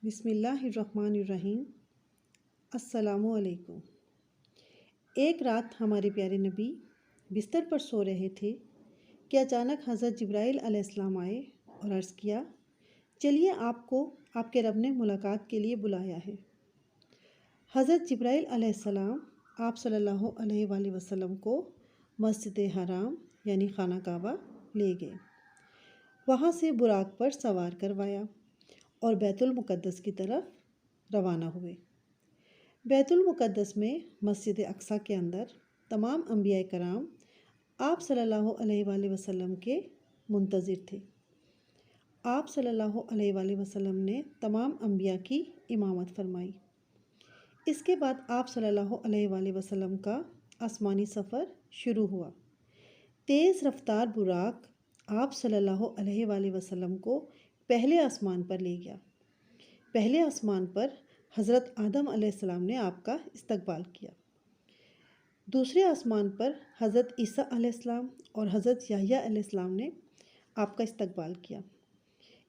بسم اللہ الرحمن الرحیم۔ السلام علیکم۔ ایک رات ہمارے پیارے نبی بستر پر سو رہے تھے کہ اچانک حضرت جبرائیل علیہ السلام آئے اور عرض کیا، چلیے آپ کو آپ کے رب نے ملاقات کے لیے بلایا ہے۔ حضرت جبرائیل علیہ السلام آپ صلی اللہ علیہ وآلہ وسلم کو مسجد حرام یعنی خانہ کعبہ لے گئے، وہاں سے براق پر سوار کروایا اور بیت المقدس کی طرف روانہ ہوئے۔ بیت المقدس میں مسجد اقصیٰ کے اندر تمام انبیاء کرام آپ صلی اللہ علیہ وآلہ وسلم کے منتظر تھے۔ آپ صلی اللہ علیہ وآلہ وسلم نے تمام انبیاء کی امامت فرمائی۔ اس کے بعد آپ صلی اللہ علیہ وآلہ وسلم کا آسمانی سفر شروع ہوا۔ تیز رفتار براق آپ صلی اللہ علیہ وآلہ وسلم کو پہلے آسمان پر لے گیا۔ پہلے آسمان پر حضرت آدم علیہ السلام نے آپ کا استقبال کیا۔ دوسرے آسمان پر حضرت عیسیٰ علیہ السلام اور حضرت یحییٰ علیہ السلام نے آپ کا استقبال کیا۔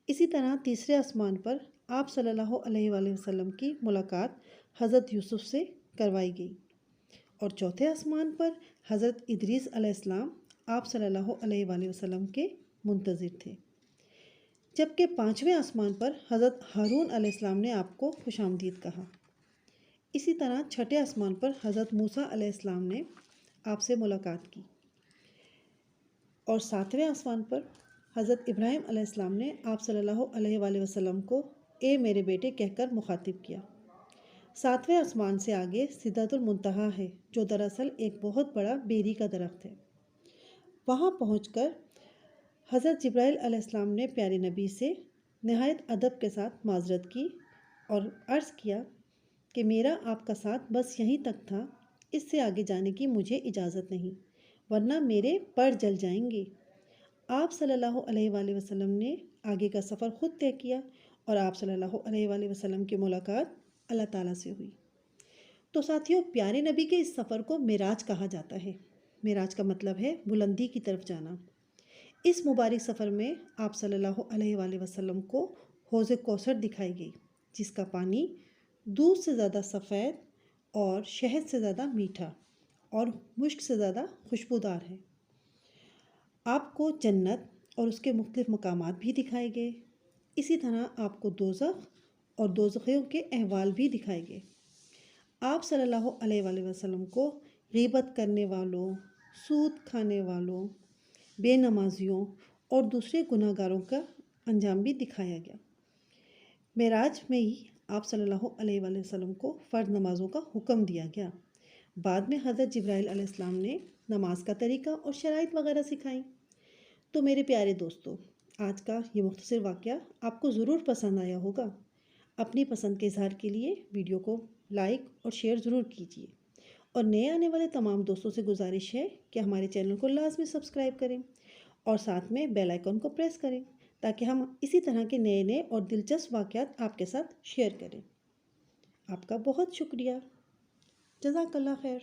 اسی طرح تیسرے آسمان پر آپ صلی اللہ علیہ وآلہ وسلم کی ملاقات حضرت یوسف سے کروائی گئی، اور چوتھے آسمان پر حضرت ادریس علیہ السلام آپ صلی اللہ علیہ وآلہ وسلم کے منتظر تھے، جبکہ پانچویں آسمان پر حضرت ہارون علیہ السلام نے آپ کو خوش آمدید کہا۔ اسی طرح چھٹے آسمان پر حضرت موسیٰ علیہ السلام نے آپ سے ملاقات کی، اور ساتویں آسمان پر حضرت ابراہیم علیہ السلام نے آپ صلی اللہ علیہ وآلہ وسلم کو اے میرے بیٹے کہہ کر مخاطب کیا۔ ساتویں آسمان سے آگے سدرۃ المنتہا ہے، جو دراصل ایک بہت بڑا بیری کا درخت ہے۔ وہاں پہنچ کر حضرت جبرائیل علیہ السلام نے پیارے نبی سے نہایت ادب کے ساتھ معذرت کی اور عرض کیا کہ میرا آپ کا ساتھ بس یہیں تک تھا، اس سے آگے جانے کی مجھے اجازت نہیں، ورنہ میرے پر جل جائیں گے۔ آپ صلی اللہ علیہ وآلہ وسلم نے آگے کا سفر خود طے کیا، اور آپ صلی اللہ علیہ وآلہ وسلم کی ملاقات اللہ تعالیٰ سے ہوئی۔ تو ساتھیوں، پیارے نبی کے اس سفر کو معراج کہا جاتا ہے۔ معراج کا مطلب ہے بلندی کی طرف جانا۔ اس مبارک سفر میں آپ صلی اللہ علیہ وآلہ وسلم کو حوض کوثر دکھائی گئی، جس کا پانی دودھ سے زیادہ سفید اور شہد سے زیادہ میٹھا اور مشک سے زیادہ خوشبودار ہے۔ آپ کو جنت اور اس کے مختلف مقامات بھی دکھائے گئے۔ اسی طرح آپ کو دوزخ اور دوزخیوں کے احوال بھی دکھائے گئے۔ آپ صلی اللہ علیہ وآلہ وسلم کو غیبت کرنے والوں، سود کھانے والوں، بے نمازیوں اور دوسرے گناہ گاروں کا انجام بھی دکھایا گیا۔ معراج میں ہی آپ صلی اللہ علیہ وآلہ وسلم کو فرض نمازوں کا حکم دیا گیا۔ بعد میں حضرت جبرائیل علیہ السلام نے نماز کا طریقہ اور شرائط وغیرہ سکھائیں۔ تو میرے پیارے دوستو، آج کا یہ مختصر واقعہ آپ کو ضرور پسند آیا ہوگا۔ اپنی پسند کے اظہار کے لیے ویڈیو کو لائک اور شیئر ضرور کیجیے، اور نئے آنے والے تمام دوستوں سے گزارش ہے کہ ہمارے چینل کو لازمی سبسکرائب کریں اور ساتھ میں بیل آئیکن کو پریس کریں، تاکہ ہم اسی طرح کے نئے اور دلچسپ واقعات آپ کے ساتھ شیئر کریں۔ آپ کا بہت شکریہ۔ جزاک اللہ خیر۔